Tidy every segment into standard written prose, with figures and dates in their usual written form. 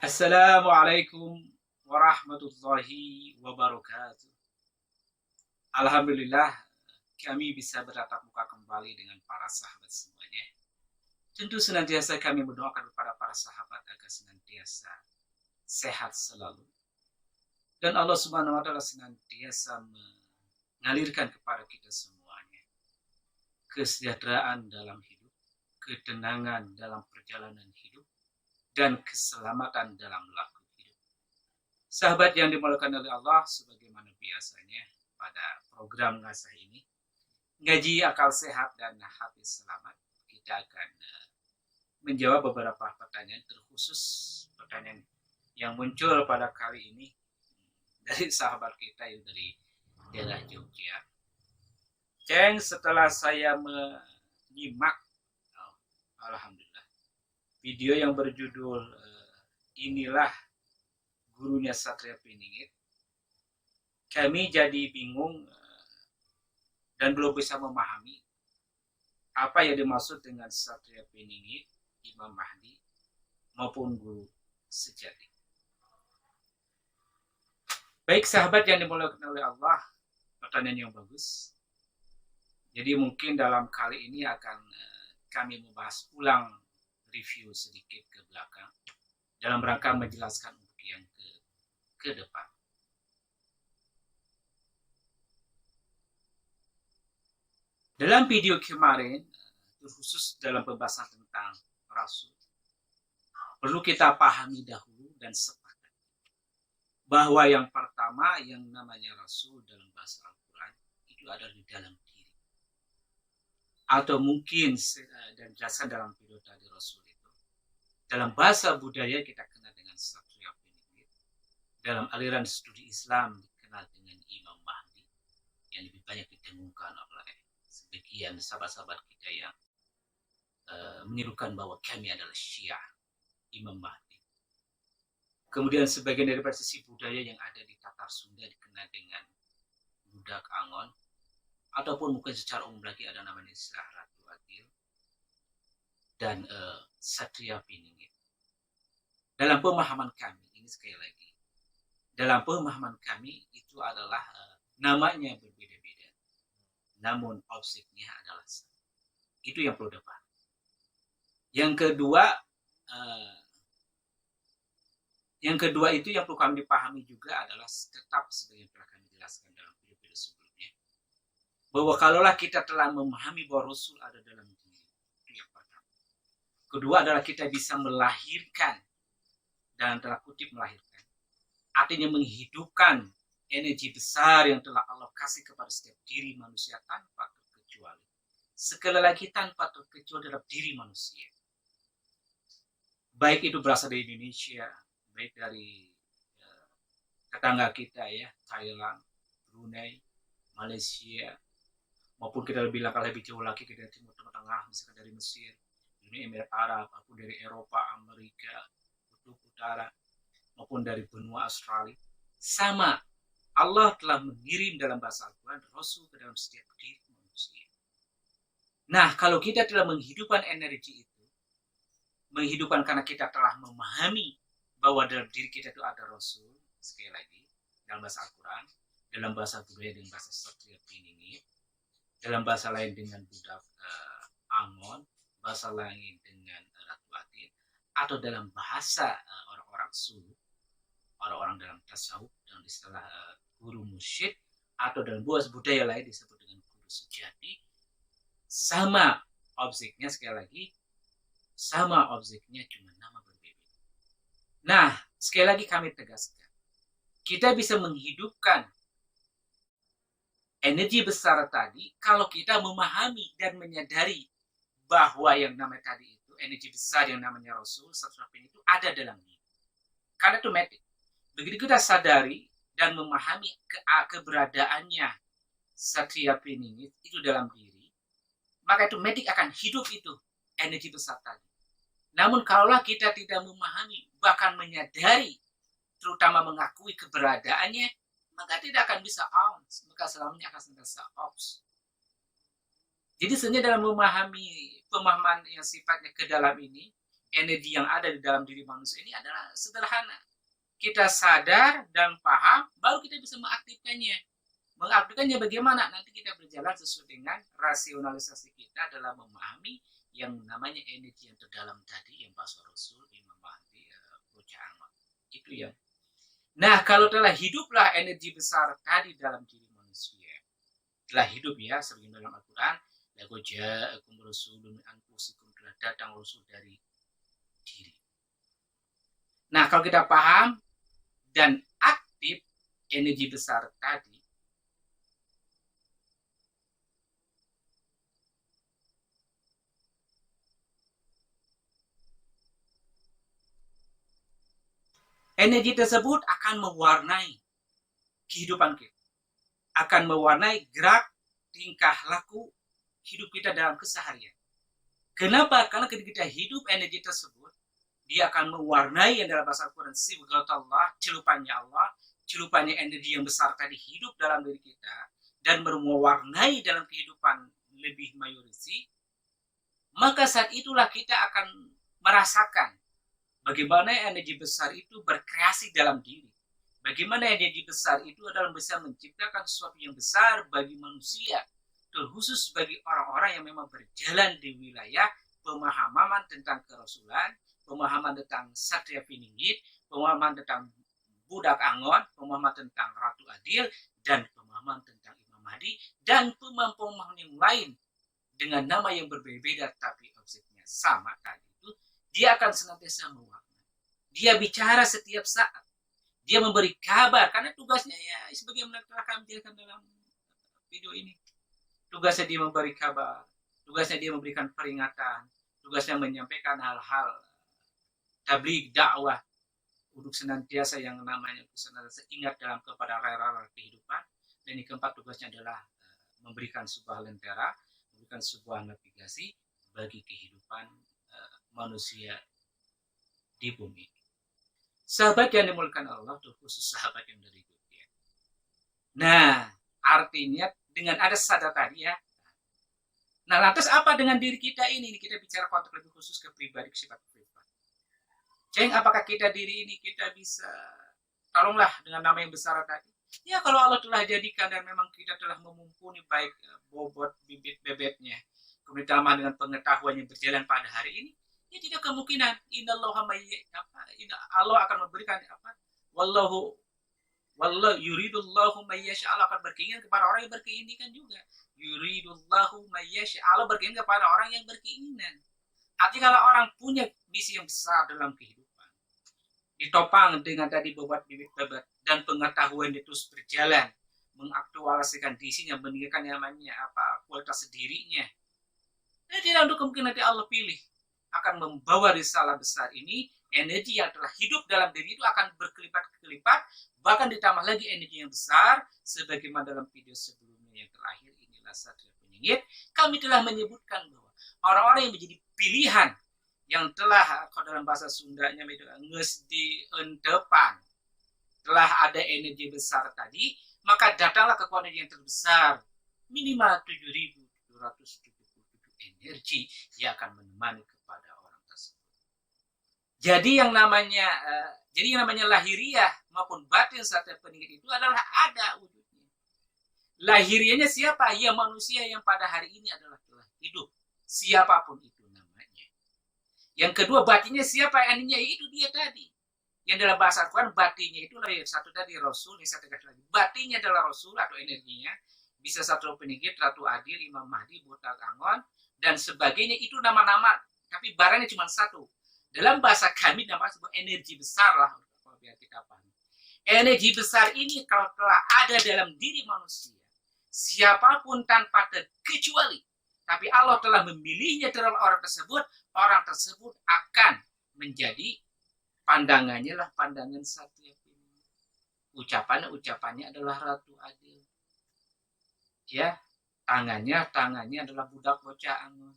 Assalamualaikum warahmatullahi wabarakatuh. Alhamdulillah, kami bisa bertatap muka kembali dengan para sahabat semuanya. Tentu senantiasa kami mendoakan kepada para sahabat agar senantiasa sehat selalu. Dan Allah Subhanahu wa taala senantiasa mengalirkan kepada kita semuanya kesejahteraan dalam hidup, ketenangan dalam perjalanan hidup, dan keselamatan dalam laku hidup. Sahabat yang dimuliakan oleh Allah, sebagaimana biasanya pada program ngasah ini, ngaji akal sehat dan hati selamat, kita akan menjawab beberapa pertanyaan, terkhusus pertanyaan yang muncul pada kali ini dari sahabat kita yang dari daerah Jogja. Ceng, setelah saya menyimak, alhamdulillah, video yang berjudul inilah gurunya Satria Piningit, kami jadi bingung dan belum bisa memahami apa yang dimaksud dengan Satria Piningit, Imam Mahdi, maupun guru sejati. Baik sahabat yang dimuliakan oleh Allah, pertanyaan yang bagus. Jadi mungkin dalam kali ini akan kami membahas ulang review sedikit ke belakang dalam rangka menjelaskan untuk yang ke depan. Dalam video kemarin, khusus dalam pembahasan tentang Rasul, perlu kita pahami dahulu dan sepakat bahwa yang pertama yang namanya Rasul dalam bahasa Al-Quran itu adalah di dalam diri. Atau mungkin dan jelaskan dalam video tadi Rasul itu, dalam bahasa budaya kita kenal dengan Satria Piningit, dalam aliran studi Islam dikenal dengan Imam Mahdi, yang lebih banyak didengungkan oleh sebagian sahabat-sahabat kita yang menyerukan bahwa kami adalah Syiah Imam Mahdi. Kemudian sebagian dari sisi budaya yang ada di Tatar Sunda dikenal dengan Budak Angon, ataupun mungkin secara umum lagi ada namanya istilah Ratu Adil dan Satria Piningit. Dalam pemahaman kami, ini sekali lagi, dalam pemahaman kami itu adalah namanya berbeda-beda, namun objeknya adalah sama. Itu yang perlu dipahami. Yang kedua itu yang perlu kami dipahami juga adalah tetap sebagai yang telah kami jelaskan dalam video-video sebelumnya, bahwa kalaulah kita telah memahami bahwa Rasul ada dalam diri, itu yang pertama. Kedua adalah kita bisa melahirkan, dalam tanda kutip melahirkan, artinya menghidupkan energi besar yang telah Allah kasih kepada setiap diri manusia tanpa terkecuali. Sekali lagi tanpa terkecuali dalam diri manusia. Baik itu berasal dari Indonesia, baik dari tetangga kita ya, Thailand, Brunei, Malaysia, maupun kita lebih jauh lagi ke Timur Tengah, misalkan dari Mesir, Uni Emirat Arab, maupun dari Eropa, Amerika, Kutub Utara, maupun dari benua Australia. Sama, Allah telah mengirim dalam bahasa Al-Quran Rasul ke dalam setiap diri manusia. Nah, kalau kita telah menghidupkan energi itu, menghidupkan karena kita telah memahami bahwa dalam diri kita itu ada Rasul, sekali lagi, dalam bahasa Al-Quran, dalam bahasa budaya dengan bahasa Satria Piningit, dalam bahasa lain dengan Budak Angon, bahasa lain dengan Ratu Adil, atau dalam bahasa orang-orang Sulu, orang-orang dalam tasawuf, dalam istilah guru mursyid, atau dalam budaya lain disebut dengan guru sejati, sama objeknya, sekali lagi, sama objeknya, cuma nama berbeda. Nah, sekali lagi kami tegaskan, kita bisa menghidupkan energi besar tadi kalau kita memahami dan menyadari bahwa yang namanya tadi itu, energi besar yang namanya Rasul, Satria Piningit itu ada dalam diri. Karena itu medik. Begitu kita sadari dan memahami keberadaannya Satria Piningit itu dalam diri, maka itu medik akan hidup itu energi besar tadi. Namun kalaulah kita tidak memahami, bahkan menyadari, terutama mengakui keberadaannya, maka tidak akan bisa on, maka selamanya akan senantiasa off. Jadi sebenarnya dalam memahami pemahaman yang sifatnya ke dalam ini, energi yang ada di dalam diri manusia ini adalah sederhana. Kita sadar dan paham, baru kita bisa mengaktifkannya. Mengaktifkannya bagaimana? Nanti kita berjalan sesuai dengan rasionalisasi kita dalam memahami yang namanya energi yang terdalam tadi, yang bahasa Rasul, Imam Mahdi, Bocah Ahmad. Itu ya. Nah, kalau telah hiduplah energi besar tadi dalam diri manusia, telah hidup ya, sebagaimana dalam Al-Quran, laqad ja'akum rasulun min anfusikum, telah datang rasul dari diri. Nah, kalau kita paham dan aktif energi besar tadi, energi tersebut akan mewarnai kehidupan kita, akan mewarnai gerak, tingkah laku hidup kita dalam keseharian. Kenapa? Karena ketika kita hidup energi tersebut, dia akan mewarnai yang dalam bahasa Al-Quran sibghatullah, celupannya energi yang besar tadi hidup dalam diri kita dan mewarnai dalam kehidupan lebih mayorisi. Maka saat itulah kita akan merasakan bagaimana energi besar itu berkreasi dalam diri. Bagaimana energi besar itu adalah bisa menciptakan sesuatu yang besar bagi manusia, terkhusus bagi orang-orang yang memang berjalan di wilayah pemahaman tentang kerasulan, pemahaman tentang Satria Piningit, pemahaman tentang Budak Angon, pemahaman tentang Ratu Adil, dan pemahaman tentang Imam Mahdi, dan pemahaman yang lain dengan nama yang berbeda tapi objeknya sama tadi itu, dia akan senantiasa mewarnai. Dia bicara setiap saat. Dia memberi kabar, karena tugasnya ya sebagaimana telah kami jelaskan dalam video ini. Tugasnya dia memberi kabar, tugasnya dia memberikan peringatan, tugasnya menyampaikan hal-hal tabligh dakwah untuk senantiasa yang namanya senantiasa ingat dalam kepada rela kehidupan. Dan yang keempat tugasnya adalah memberikan sebuah lentera, memberikan sebuah navigasi bagi kehidupan manusia di bumi. Sahabat yang dimuliakan Allah, terkhusus sahabat yang dari dunia. Nah, artinya dengan ada sadar tadi ya. Nah, lantas apa dengan diri kita ini? Kita bicara konteks lebih khusus ke pribadi, sifat pribadi. Ceng, apakah kita diri ini kita bisa, tolonglah dengan nama yang besar tadi. Ya, kalau Allah telah jadikan dan memang kita telah memumpuni baik bobot bibit bebetnya, kemudian tambah dengan pengetahuan yang berjalan pada hari ini, ya tidak kemungkinan Allah akan memberikan apa? Wallahu yuridullahu mayyasha, Allah akan berkeinginan kepada orang yang berkeinginan juga. Yuridullahu mayyasha, Allah berkeinginan kepada orang yang berkeinginan. Artinya kalau orang punya misi yang besar dalam kehidupan, ditopang dengan tadi bobot bibit bebet dan pengetahuan itu terus berjalan, mengaktualisasikan dirinya, meningkatkan namanya apa kualitas dirinya. Dan tidak untuk kemungkinan nanti Allah pilih akan membawa risalah besar ini, energi yang telah hidup dalam diri itu akan berkelipat-kelipat, bahkan ditambah lagi energi yang besar, sebagaimana dalam video sebelumnya yang terakhir, inilah Satria Piningit, kami telah menyebutkan bahwa orang-orang yang menjadi pilihan, yang telah, kalau dalam bahasa Sundanya, nges di endepan, telah ada energi besar tadi, maka datanglah kekuatan yang terbesar, minimal 7.777 energi yang akan menemani kepada orang tersebut. Jadi yang namanya lahiriah maupun batin Satria Piningit itu adalah ada wujudnya. Lahiriahnya siapa? Ya manusia yang pada hari ini adalah telah hidup. Siapapun itu namanya. Yang kedua batinnya siapa? Aninya itu dia tadi. Yang dalam bahasa Al-Quran batinnya itu satu tadi Rasul, yang satu lagi. Batinnya adalah Rasul atau energinya. Bisa Satria Piningit, Ratu Adil, Imam Mahdi, Budak Angon, dan sebagainya, itu nama-nama, tapi barangnya cuma satu. Dalam bahasa kami namanya sebuah energi besar lah, biar kita paham. Energi besar ini kalau telah ada dalam diri manusia, siapapun tanpa terkecuali, tapi Allah telah memilihnya dalam orang tersebut akan menjadi pandangannya lah pandangan Satria Piningit. Ucapannya adalah Ratu Adil. Ya, tangannya adalah Budak Bocah Angon,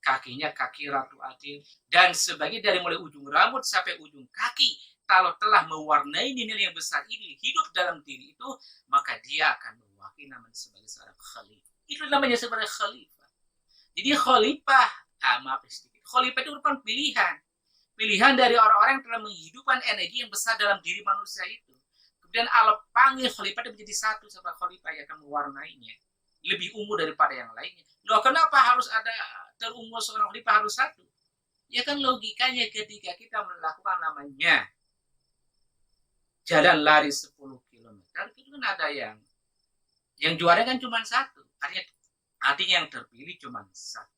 kakinya kaki Ratu Adil, dan sebagai dari mulai ujung rambut sampai ujung kaki, kalau telah mewarnai nilai yang besar ini hidup dalam diri itu, maka dia akan mewakili namanya sebagai seorang khalifah. Itu namanya sebagai khalifah. Jadi khalifah, maaf sedikit, khalifah itu merupakan pilihan. Pilihan dari orang-orang yang telah menghidupkan energi yang besar dalam diri manusia itu. Kemudian Allah panggil khalifah menjadi satu sebab khalifah yang akan mewarnainya. Lebih unggul daripada yang lainnya. Loh, kenapa harus ada terunggul seorang khalifah harus satu? Ya kan logikanya ketika kita melakukan namanya jalan lari 10 km, itu kan ada yang juara kan cuma satu. Artinya yang terpilih cuma satu.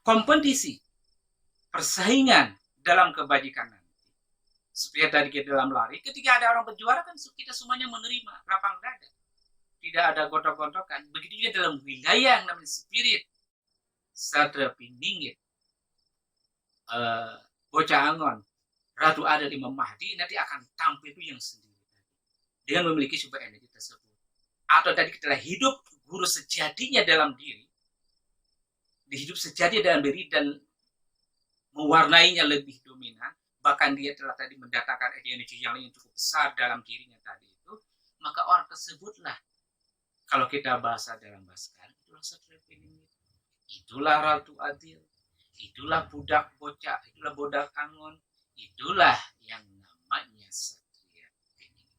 Kompetisi, persaingan dalam kebajikan nanti. Seperti tadi kita dalam lari, ketika ada orang berjuara kan kita semuanya menerima lapang dada. Tidak ada gontok-gontokan. Begitu juga dalam wilayah yang namanya spirit, Satria Piningit, Bocah Angon, Ratu Adil, Imam Mahdi, nanti akan tampil itu yang sendiri. Dengan memiliki sumber energi tersebut. Atau tadi kita hidup guru sejatinya dalam diri, hidup sejati dalam diri dan mewarnainya lebih dominan, bahkan dia telah tadi mendatangkan energi yang lain cukup besar dalam dirinya tadi itu, maka orang tersebutlah, kalau kita bahasa dalam bahasa sekarang, itulah Satria Piningit, itulah Ratu Adil, itulah budak bocah, itulah budak Angon, itulah yang namanya Satria Piningit.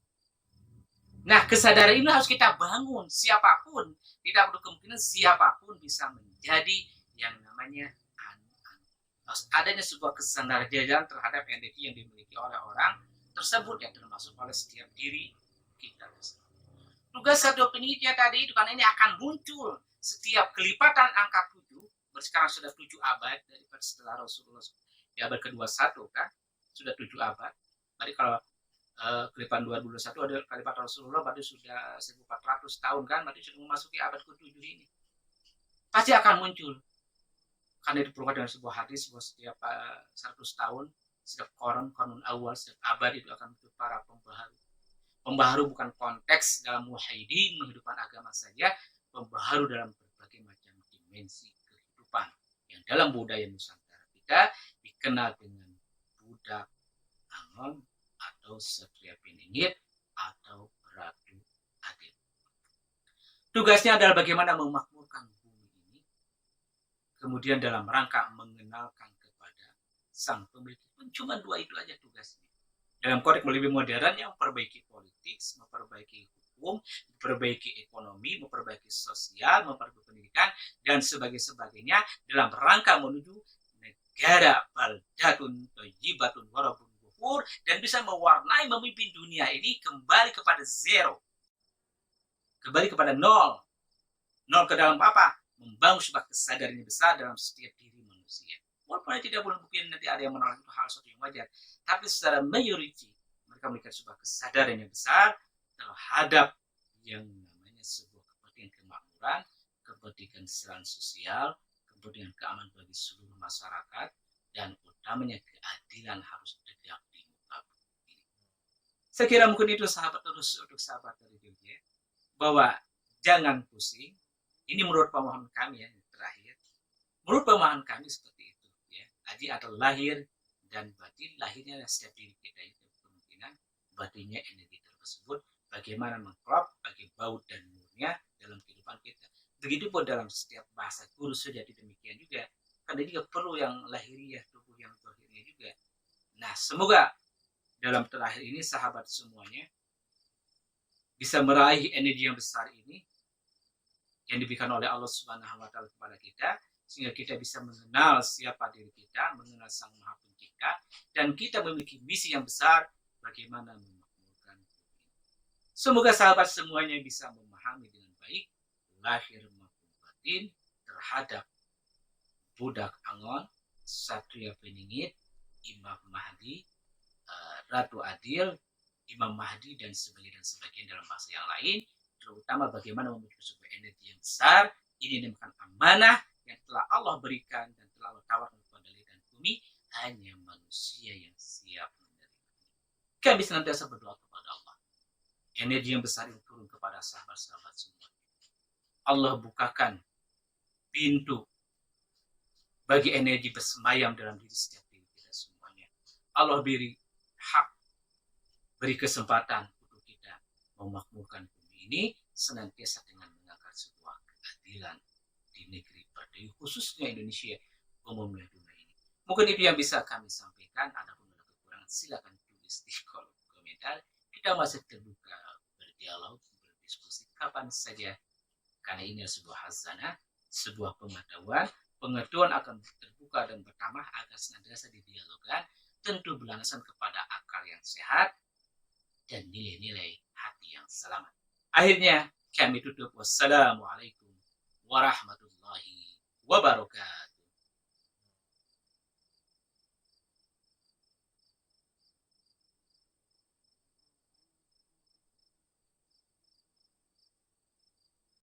Nah, kesadaran ini harus kita bangun. Siapapun, tidak perlu kemungkinan siapapun bisa menjadi yang namanya harus adanya sebuah kesadaran terhadap energi yang dimiliki oleh orang tersebut, yang termasuk oleh setiap diri kita. Tugas Satria Piningitnya tadi itu kan ini akan muncul setiap kelipatan angka 7, sekarang sudah 7 abad daripada setelah Rasulullah di abad ke-21 kan, sudah 7 abad. Berarti kalau kelipatan 2021 ada kelipatan Rasulullah berarti sudah 1400 tahun kan, berarti sudah memasuki abad ke-7 ini. Pasti akan muncul. Karena diperlukan dengan sebuah hadis bahwa setiap 100 tahun, setiap konon awal, setiap abad itu akan muncul para pembaharu. Pembaharu bukan konteks dalam muwahhidin menghidupkan agama saja, pembaharu dalam berbagai macam dimensi kehidupan yang dalam budaya Nusantara kita dikenal dengan budak Angon atau Satria Piningit atau Ratu Adil. Tugasnya adalah bagaimana memakmurkan bumi ini, kemudian dalam rangka mengenalkan kepada sang pemilik. Cuma 2 itu aja tugasnya. Dalam konteks lebih modernnya, memperbaiki politik, memperbaiki hukum, memperbaiki ekonomi, memperbaiki sosial, memperbaiki pendidikan, dan sebagainya dalam rangka menuju negara baldatun thayyibatun wa rabbun ghafur, dan bisa mewarnai memimpin dunia ini kembali kepada zero, kembali kepada nol ke dalam apa? Membangun sebuah kesadaran yang besar dalam setiap diri manusia. Walaupun tidak boleh mungkin nanti ada yang menolak, itu hal suatu yang wajar, tapi secara mayoriti mereka memiliki sebuah kesadaran yang besar terhadap yang namanya sebuah kepentingan kemakmuran, kepentingan kesejahteraan sosial, kepentingan keamanan bagi seluruh masyarakat, dan utamanya keadilan harus tegak di muka bumi. Saya kira mungkin itu sahabat terus untuk sahabat dari Jogja, bahwa jangan pusing. Ini menurut pemahaman kami ya, yang terakhir. Menurut pemahaman kami seperti itu ya. Jadi atau lahir dan batin, lahirnya setiap diri kita itu kemungkinan, batinnya energi tersebut bagaimana mengklop bagi baut dan nurnya dalam kehidupan kita. Begitupun dalam setiap bahasa guru sejati demikian juga. Karena juga perlu yang lahiriah, tubuh yang zahirnya juga. Nah, semoga dalam terakhir ini sahabat semuanya bisa meraih energi yang besar ini yang diberikan oleh Allah Subhanahu wa taala kepada kita, sehingga kita bisa mengenal siapa diri kita, mengenal Sang Maha Pencipta, dan kita memiliki misi yang besar bagaimana memakmurkan bumi. Semoga sahabat semuanya bisa memahami dengan baik lahir maupun batin terhadap budak Angon, Satria Piningit, Imam Mahdi, Ratu Adil, Imam Mahdi, dan sebagian dalam bahasa yang lain, terutama bagaimana memiliki sebuah energi yang besar. Ini dinamakan amanah yang telah Allah berikan dan telah Allah tawarkan kepada langit dan bumi, hanya manusia yang siap menerima. Kami senantiasa berdoa kepada Allah, energi yang besar itu turun kepada sahabat-sahabat semua. Allah bukakan pintu bagi energi bersemayam dalam diri setiap diri kita semuanya. Allah beri hak beri kesempatan untuk kita memakmurkan bumi ini senantiasa dengan mengangkat sebuah keadilan di negeri pertiwi, khususnya Indonesia, umumnya dunia ini. Mungkin itu yang bisa kami sampaikan. Adapun ada kekurangan silakan tulis di kolom komentar. Kita masih terbuka berdialog, berdiskusi kapan saja, karena ini sebuah hazanah, sebuah pengetahuan akan terbuka dan bertambah agar senantiasa didialogkan, tentu berlandaskan kepada akal yang sehat dan nilai-nilai hati yang selamat. Akhirnya kami tutup. Wassalamualaikum warahmatullahi wabarakatuh.